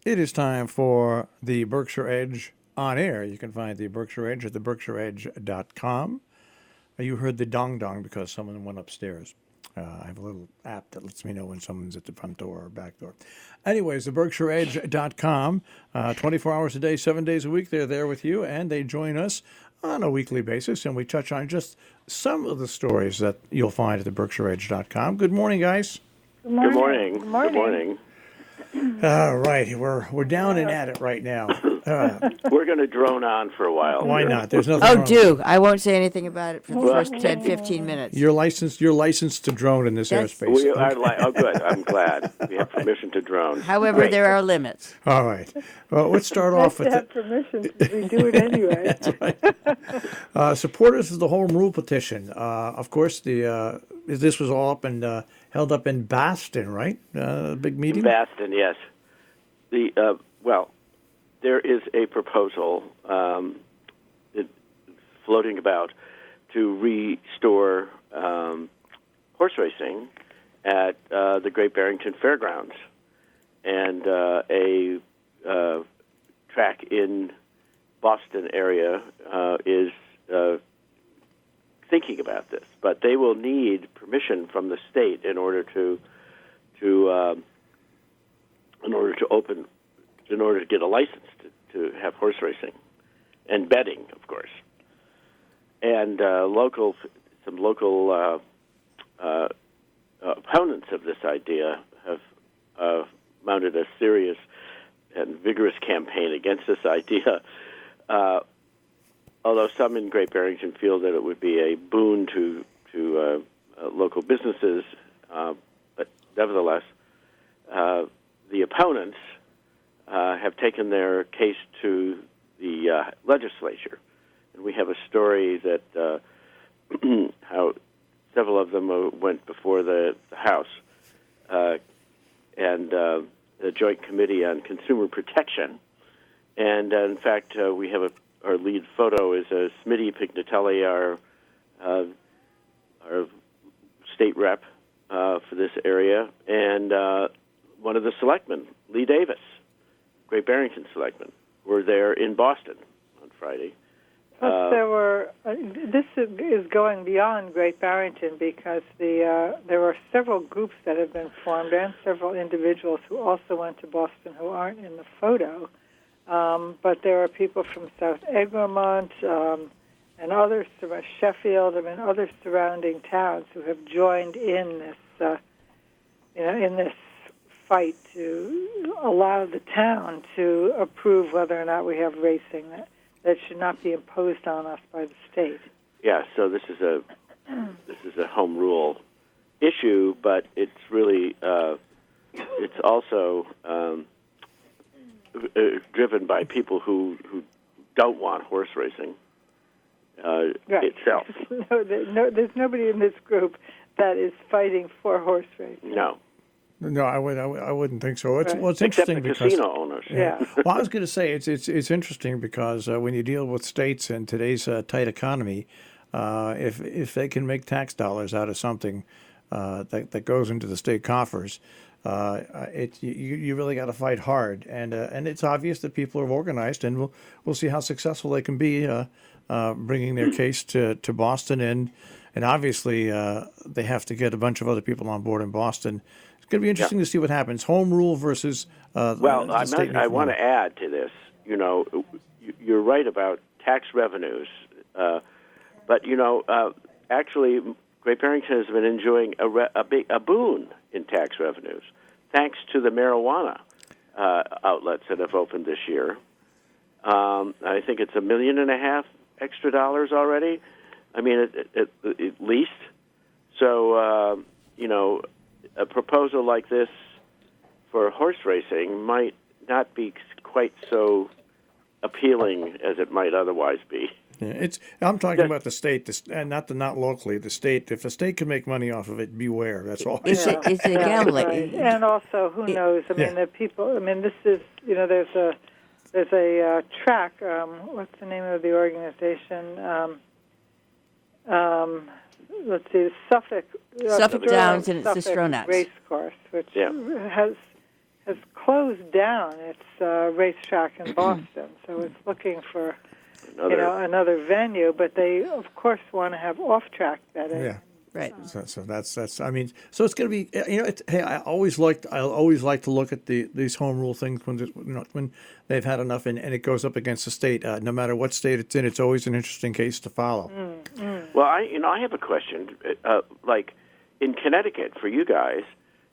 It is time for the Berkshire Edge on air. You can find the Berkshire Edge at the berkshireedge.com. You heard the dong dong because someone went upstairs. I have a little app that lets me know when someone's at the front door or back door. Anyways, the berkshireedge.com, 24 hours a day, 7 days a week. They're there with you, and they join us on a weekly basis, and we touch on just some of the stories that you'll find at the berkshireedge.com. Good morning, guys. Good morning. Good morning. Good morning. Good morning. All right, we're down and at it right now. We're going to drone on for a while. Why here. not? There's nothing Oh, wrong with do. I won't say anything about it for the first 10, 15 minutes. it. You're licensed to drone in this Yes. airspace. We are oh, good. I'm glad. We have permission to drone. However, Great. there are limits. All right. Well, let's start off with have permission because we do it anyway. supporters of the Home Rule petition. Of course, this was all up and held up in Boston, right? Big meeting. Boston, yes. Well, there is a proposal floating about to restore horse racing at the Great Barrington Fairgrounds, and a track in Boston area is thinking about this, but they will need permission from the state in order to get a license to have horse racing and betting, of course. And some local opponents of this idea have mounted a serious and vigorous campaign against this idea. Although some in Great Barrington feel that it would be a boon to local businesses, but nevertheless, the opponents have taken their case to the legislature. And we have a story that how several of them went before the House and the Joint Committee on Consumer Protection. And in fact, we have our lead photo is Smitty Pignatelli, our state rep for this area, and one of the selectmen, Lee Davis, Great Barrington selectmen, were there in Boston on Friday. Plus, this is going beyond Great Barrington because there are several groups that have been formed and several individuals who also went to Boston who aren't in the photo. But there are people from South Egremont and others, Sheffield, other surrounding towns who have joined in this, in this fight to allow the town to approve whether or not we have racing that should not be imposed on us by the state. Yeah, so this is a home rule issue, but it's really it's also driven by people who don't want horse racing itself. There's nobody in this group that is fighting for horse racing. No, I wouldn't think so. It's Right. it's interesting Except the because casino owners. Yeah. Well, I was going to say it's interesting because when you deal with states in today's tight economy, if they can make tax dollars out of something that goes into the state coffers, you really got to fight hard, and it's obvious that people are organized, and we'll see how successful they can be bringing their case to Boston, and obviously they have to get a bunch of other people on board in Boston. It's going to be interesting to see what happens. Home rule versus the state. I want to add to this. You're right about tax revenues, but actually, Great Barrington has been enjoying a boon in tax revenues, thanks to the marijuana outlets that have opened this year. I think it's $1.5 million extra dollars already. I mean, at least. So, a proposal like this for horse racing might not be quite so appealing as it might otherwise be. Yeah, I'm talking about the state, and not locally. The state. If the state can make money off of it, beware. That's all. It's a gambling. Right. And also, who knows? The people. This is. There's a track. What's the name of the organization? Let's see. Suffolk Downs and it's the Suffolk Stronach race course, which has has closed down its racetrack in Boston, so it's looking for another venue. But they, of course, want to have off-track betting. Right. So that's. I mean, so it's going to be. Hey, I always like to look at these home rule things when they've had enough, and it goes up against the state. No matter what state it's in, it's always an interesting case to follow. Well, I have a question. Like in Connecticut, for you guys,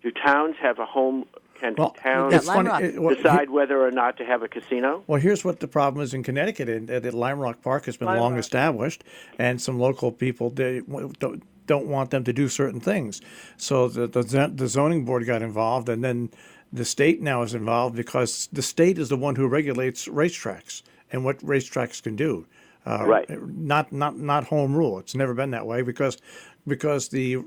do towns have a home? Can towns decide whether or not to have a casino? Well, here's what the problem is in Connecticut. That Lime Rock Park has been long established, and some local people don't want them to do certain things. So the zoning board got involved, and then the state now is involved because the state is the one who regulates racetracks and what racetracks can do. Right. Not home rule. It's never been that way because the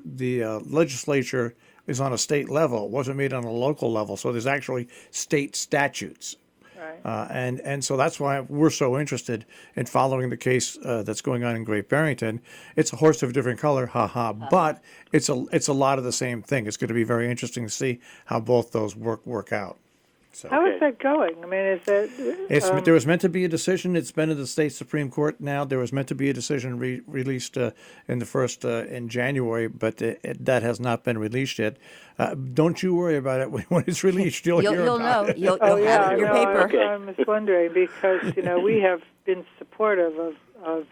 legislature is on a state level. It wasn't made on a local level. So there's actually state statutes. Right. And so that's why we're so interested in following the case that's going on in Great Barrington. It's a horse of a different color, but it's a lot of the same thing. It's going to be very interesting to see how both those work out. So. How is that going? I mean, is it? There was meant to be a decision. It's been in the state Supreme Court now. There was meant to be a decision released in January, but that has not been released yet. Don't you worry about it. When it's released, you'll hear about it. You'll have it in your paper. I was wondering because we have been supportive of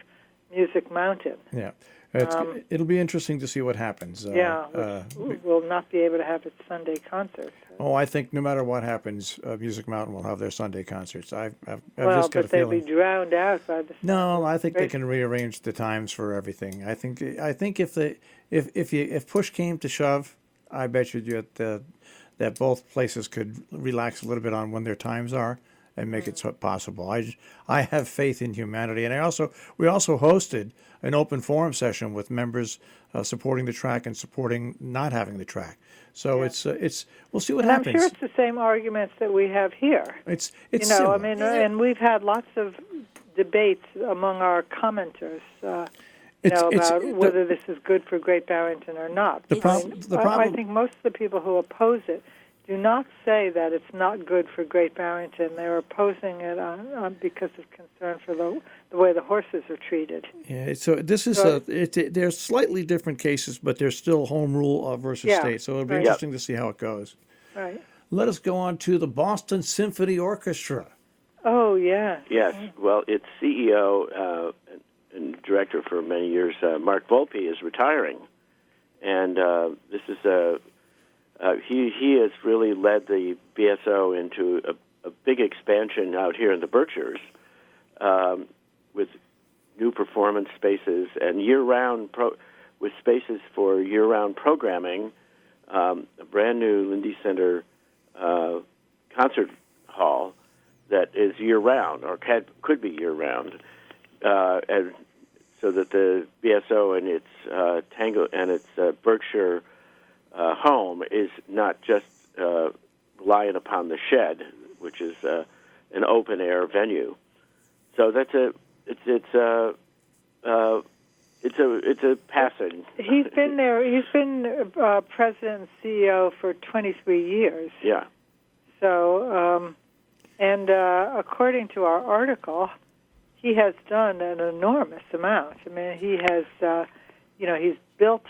Music Mountain. Yeah. It'll be interesting to see what happens. We'll not be able to have its Sunday concerts. Oh, I think no matter what happens, Music Mountain will have their Sunday concerts. I've well, just got a but they'll feeling. be drowned out by the. No, I think they can rearrange the times for everything. I think if push came to shove, I bet you that both places could relax a little bit on when their times are and make it possible. I have faith in humanity, and we also hosted an open forum session with members supporting the track and supporting not having the track. So it's we'll see what happens. I'm sure it's the same arguments that we have here. It's I mean, and we've had lots of debates among our commenters. About whether this is good for Great Barrington or not. The problem. I think most of the people who oppose it do not say that it's not good for Great Barrington. They're opposing it because of concern for the way the horses are treated. Yeah, so this is they're slightly different cases, but they're still home rule versus state. So it'll be interesting to see how it goes. Right. Let us go on to the Boston Symphony Orchestra. Oh, yeah. Yes. Well, its CEO and director for many years, Mark Volpe, is retiring. And this is he has really led the BSO into a big expansion out here in the Berkshires with new performance spaces and year-round with spaces for year-round programming, a brand new Lindy Center concert hall that is year-round or could be year-round, and so that the BSO and its Tango and its Berkshire home is not just reliant upon the shed, which is an open air venue. So that's it's a passing. He's been there. He's been president and CEO for 23 years. Yeah. So, and according to our article, he has done an enormous amount. I mean, he has, he's built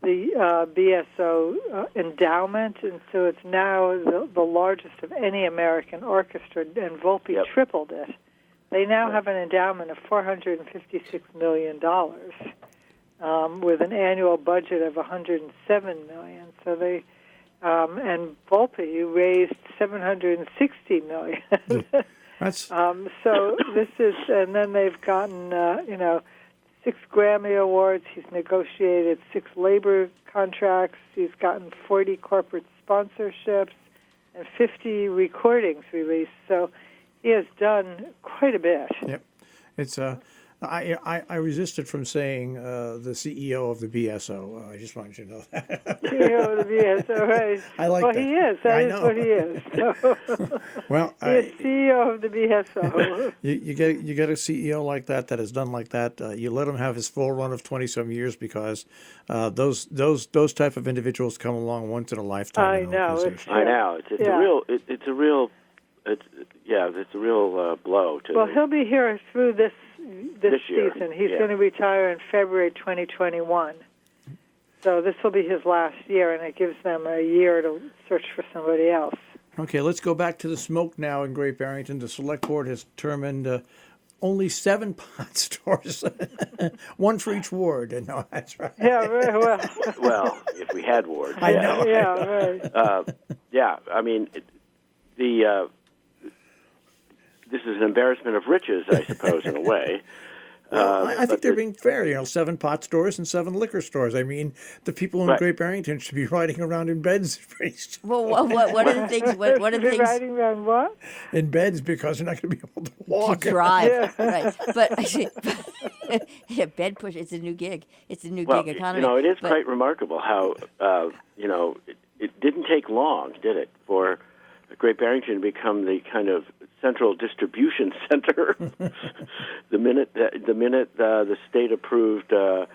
the BSO endowment, and so it's now the largest of any American orchestra, and Volpe tripled it. They now have an endowment of $456 million with an annual budget of $107 million. So they and Volpe raised $760 million. So this is, and then they've gotten 6 Grammy Awards. He's negotiated 6 labor contracts. He's gotten 40 corporate sponsorships and 50 recordings released. So he has done quite a bit. Yep, it's I resisted from saying the CEO of the BSO. I just wanted you to know that. CEO of the BSO, right? I like well, that. he is. I That is know. what he is. So, Well, he is CEO of the BSO. you get a CEO like that has done like that. You let him have his full run of 20-some years because those type of individuals come along once in a lifetime. I in an know. organization. I know. It's Yeah. a real blow to. Well, he'll be here through this year. season. He's Yeah. going to retire in February 2021. So this will be his last year, and it gives them a year to search for somebody else. Okay, let's go back to the smoke now in Great Barrington. The select board has determined only 7 pot stores, one for each ward. No, that's right. Yeah, very well. Well, if we had wards, I know. Yeah, right. yeah. I mean, this is an embarrassment of riches, I suppose, in a way. I think they're being fair. 7 pot stores and 7 liquor stores. I mean, the people in Right. Great Barrington should be riding around in beds pretty soon. Well, what are the things? What are the You're things riding around what? In beds because they're not going to be able to to walk. drive? Yeah. Right, but yeah, bed push. It's a new gig. It's a new Well, gig economy. it is But- quite remarkable how it didn't take long, did it, for Great Barrington to become the kind of central distribution center. the minute the state approved, the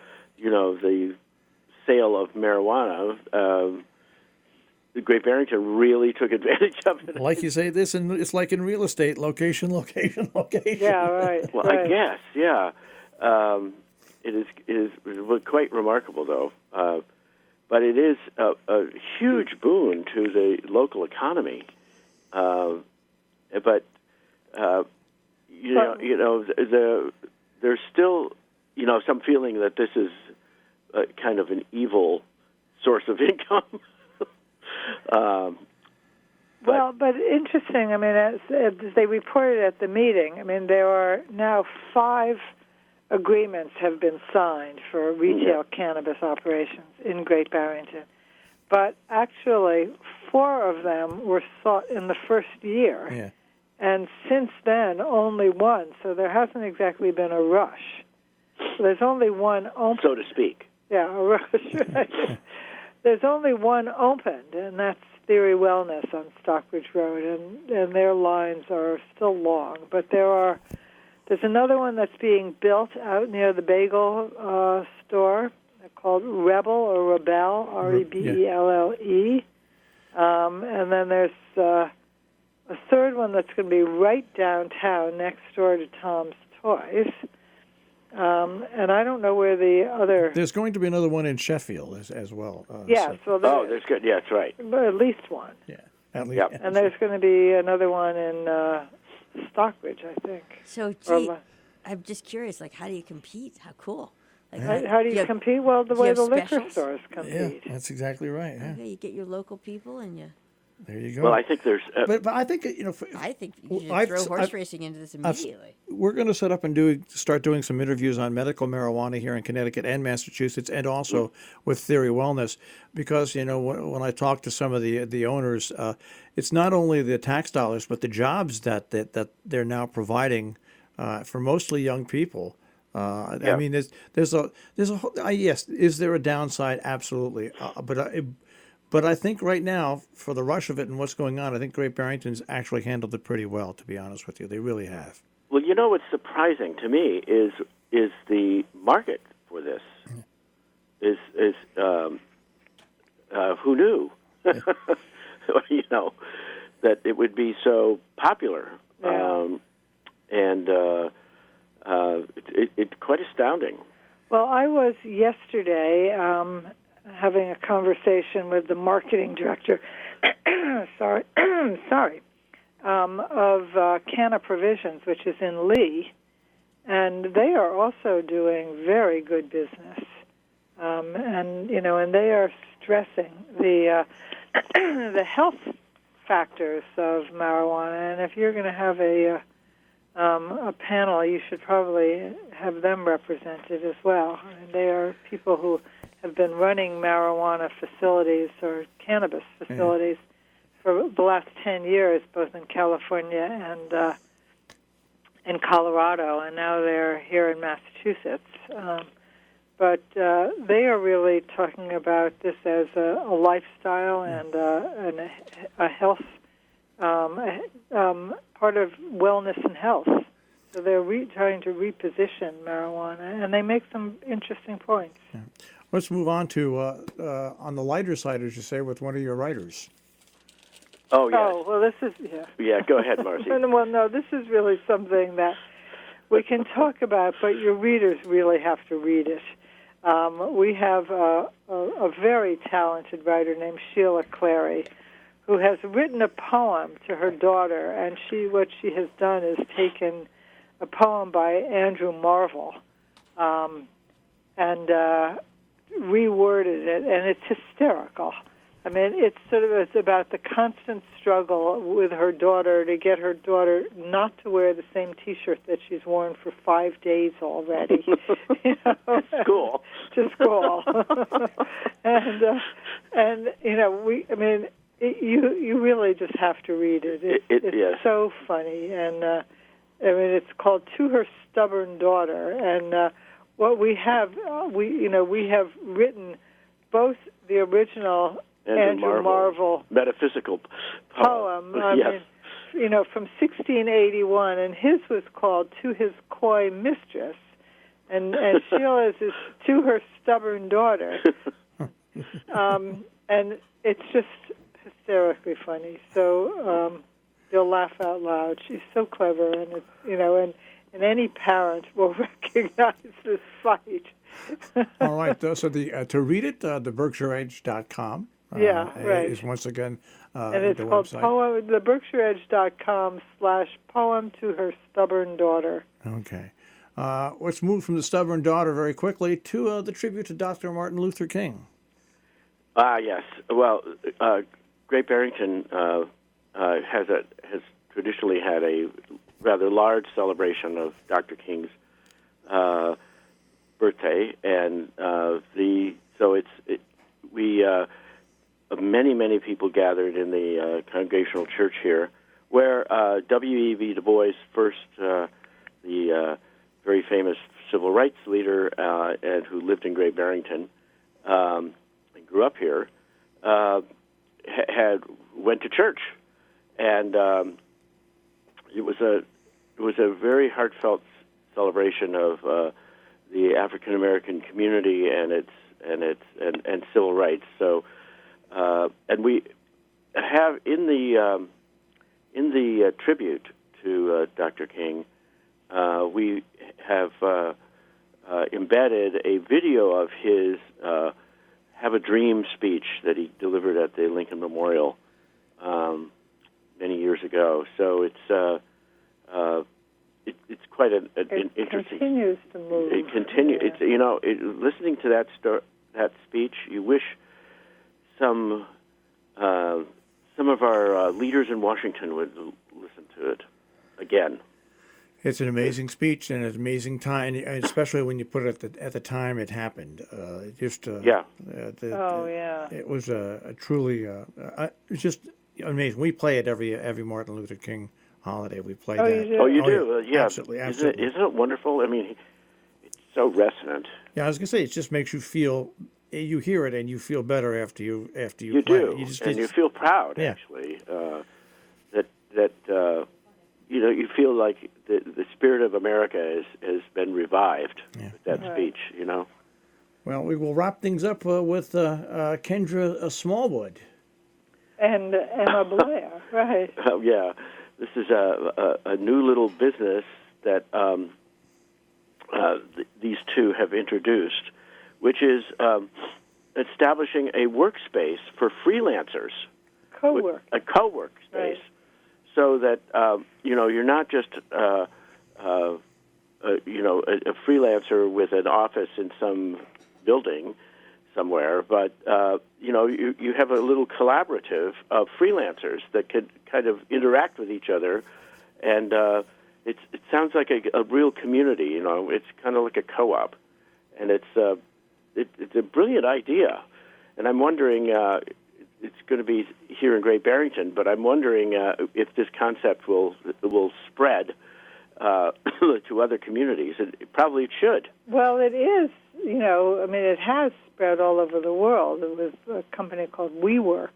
sale of marijuana, the Great Barrington really took advantage of it. Like you say, it's like in real estate: location, location, location. Yeah, right. Well, right. I guess, yeah. It is quite remarkable, though. But it is a huge boon to the local economy. But there's still some feeling that this is kind of an evil source of income. But interesting. I mean, as they reported at the meeting, I mean, there are now 5 agreements have been signed for retail cannabis operations in Great Barrington. But actually, 4 of them were sought in the first year. Yeah. And since then, only 1. So there hasn't exactly been a rush. So there's only 1 open. So to speak. Yeah, a rush. Right? There's only 1 opened, and that's Theory Wellness on Stockbridge Road, and their lines are still long. But there's another one that's being built out near the bagel store called Rebel or Rebel, Rebelle. And then there's a third one that's going to be right downtown next door to Tom's Toys. And I don't know where the other... There's going to be another one in Sheffield as well. Yeah, so there's good. Yeah, that's right. at least one. Yeah, at least. Yep. And there's going to be another one in Stockbridge, I think. So, Or gee, I'm just curious. Like, how do you compete? How cool! Like, how do you compete? Well, the do you way have the liquor specials? stores Yeah, compete. that's exactly right. Yeah. Okay, you get your local people, and you. There you go. Well, I think there's... but I think I think you should I've- throw horse I've- racing into this immediately. we're going to set up and start doing some interviews on medical marijuana here in Connecticut and Massachusetts, and also with Theory Wellness, because when I talk to some of the owners, it's not only the tax dollars but the jobs that they're now providing for mostly young people. I mean, there's a yes. Is there a downside? Absolutely, but I think right now, for the rush of it and what's going on, I think Great Barrington's actually handled it pretty well, to be honest with you. They really have. Well, what's surprising to me is the market for this. Who knew? That it would be so popular, Yeah. and it's quite astounding. Well, I was yesterday having a conversation with the marketing director, of Canna Provisions, which is in Lee, and they are also doing very good business, and they are stressing the the health factors of marijuana. And if you're going to have a panel, you should probably have them represented as well. And they are people who have been running marijuana facilities or cannabis facilities for the last 10 years, both in California in Colorado, and now they're here in Massachusetts. But they are really talking about this as a lifestyle and a health, part of wellness and health. So they're trying to reposition marijuana, and they make some interesting points. Yeah. Let's move on to, on the lighter side, as you say, with one of your writers. Oh, yes. Oh, well, this is, yeah. Yeah, go ahead, Marcy. Well, no, this is really something that we can talk about, but your readers really have to read it. We have a very talented writer named Sheila Clary, who has written a poem to her daughter, and what she has done is taken a poem by Andrew Marvell and reworded it, and it's hysterical. I mean, it's about the constant struggle with her daughter to get her daughter not to wear the same T-shirt that she's worn for 5 days already. School. To school. and you really just have to read it. It's yes. so funny, and it's called "To Her Stubborn Daughter," and what we have, we have written both the original Andrew Marvell metaphysical poem. Yes. From 1681, and his was called "To His Coy Mistress," and Sheila's is "To Her Stubborn Daughter," and it's just hysterically funny. So you'll laugh out loud. She's so clever, and and any parent will recognize this fight. All right. So to read it, the BerkshireEdge.com. Right. Is once again and it's the called website. The BerkshireEdge.com/poem to her stubborn daughter. Okay. Let's move from the stubborn daughter very quickly to the tribute to Dr. Martin Luther King. Yes. Well, Great Barrington has traditionally had a rather large celebration of Dr. King's birthday, and many people gathered in the Congregational Church here, where W.E.B. Du Bois, first the very famous civil rights leader and who lived in Great Barrington and grew up here, went to church, and it was a very heartfelt celebration of the African American community and civil rights. So, and we have in the tribute to Dr. King, we have embedded a video of his "Have a Dream" speech that he delivered at the Lincoln Memorial many years ago. So it's quite an interesting. It continues to move. It continues. Yeah. It's listening to that speech, you wish some of our leaders in Washington would listen to it again. It's an amazing speech and an amazing time, especially when you put it at the time it happened. Yeah. It was a truly it's just amazing. We play it every Martin Luther King holiday. We play that. You do? Oh, you do? Yeah. Absolutely. Isn't it wonderful? I mean, it's so resonant. Yeah, I was gonna say it just makes you feel. You hear it and you feel better after you play do, it. You feel proud actually that you feel like the spirit of America has been revived with that speech. Well, we will wrap things up with Kendra Smallwood and Emma Blair, right? Oh yeah, this is a new little business that these two have introduced, which is establishing a workspace for freelancers. A co-work space, right. So that you're not just a freelancer with an office in some building somewhere, but you have a little collaborative of freelancers that could kind of interact with each other, and it sounds like a real community. It's kind of like a co-op, and it's a brilliant idea, and I'm wondering. It's going to be here in Great Barrington, but I'm wondering if this concept will spread to other communities. It probably should. Well, it is. It has spread all over the world. There was a company called WeWorks,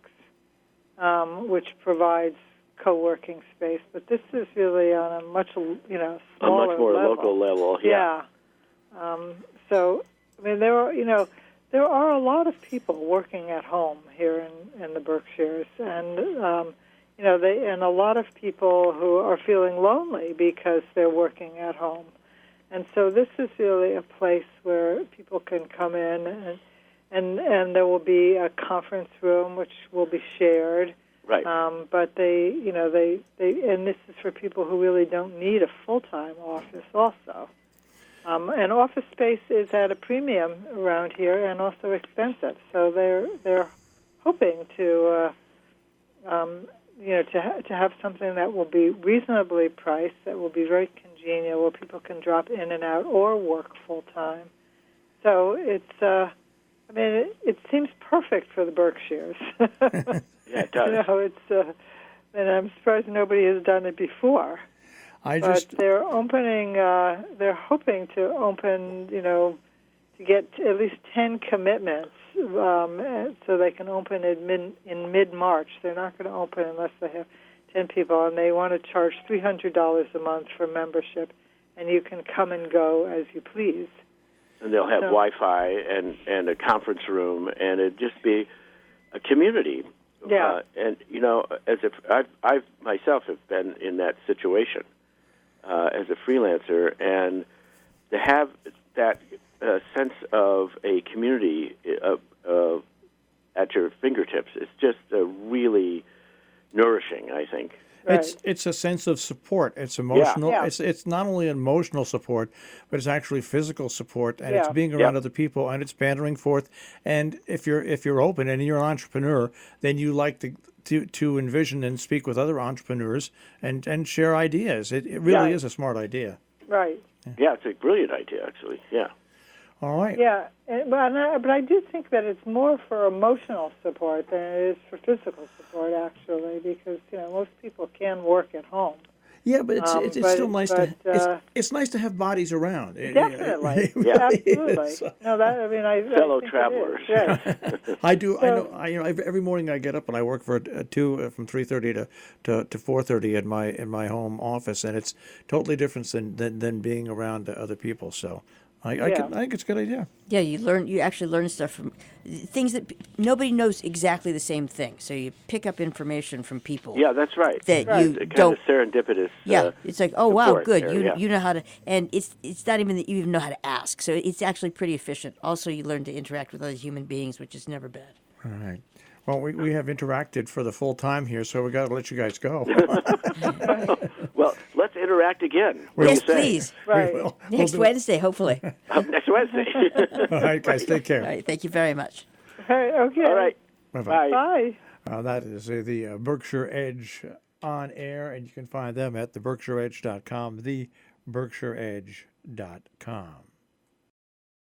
which provides co-working space, but this is really on a much, smaller a much more level. local level. Yeah. There are a lot of people working at home here in the Berkshires, and and a lot of people who are feeling lonely because they're working at home, and so this is really a place where people can come in, and there will be a conference room which will be shared. Right. But they and this is for people who really don't need a full-time office also. And office space is at a premium around here and also expensive. So they're hoping to have something that will be reasonably priced, that will be very congenial, where people can drop in and out or work full-time. So it's it seems perfect for the Berkshires. Yeah, it does. And I'm surprised nobody has done it before. But they're opening. They're hoping to open. To get at least 10 commitments, so they can open in mid-March. They're not going to open unless they have 10 people, and they want to charge $300 a month for membership, and you can come and go as you please. And they'll have Wi-Fi and a conference room, and it'd just be a community. Yeah. And as if I've myself have been in that situation as a freelancer, and to have that sense of a community at your fingertips is just really nourishing, I think. Right. It's a sense of support. It's emotional. Yeah. It's not only emotional support, but it's actually physical support, and it's Yeah. being around other people, and it's bantering forth. And if you're open and you're an entrepreneur, then you like to envision and speak with other entrepreneurs and share ideas. It really is a smart idea. Right. Yeah, it's a brilliant idea, actually. Yeah. All right. Yeah, but I do think that it's more for emotional support than it is for physical support, actually, because most people can work at home. Yeah, but it's still nice it's nice to have bodies around. Definitely, Really absolutely. is. No, Fellow I think travelers. it is, yes. I do. I know. Every morning I get up and I work for from 3:30 to 4:30 in my home office, and it's totally different than being around other people. So I think it's a good idea. Yeah, you actually learn stuff from things that nobody knows exactly the same thing. So you pick up information from people. Yeah, that's right. That you It's don't. kind of serendipitous. Yeah, it's like, oh wow, support good. there, You know how to, and it's not even that you even know how to ask. So it's actually pretty efficient. Also, you learn to interact with other human beings, which is never bad. All right. Well, we have interacted for the full time here, so we got to let you guys go. Well, let's interact again. Yes, please. Right. We will. Next Wednesday, hopefully. Next Wednesday. All right, guys, take care. All right, thank you very much. Okay. All right. Bye-bye. Bye. Bye. That is the Berkshire Edge on air, and you can find them at theberkshireedge.com, theberkshireedge.com.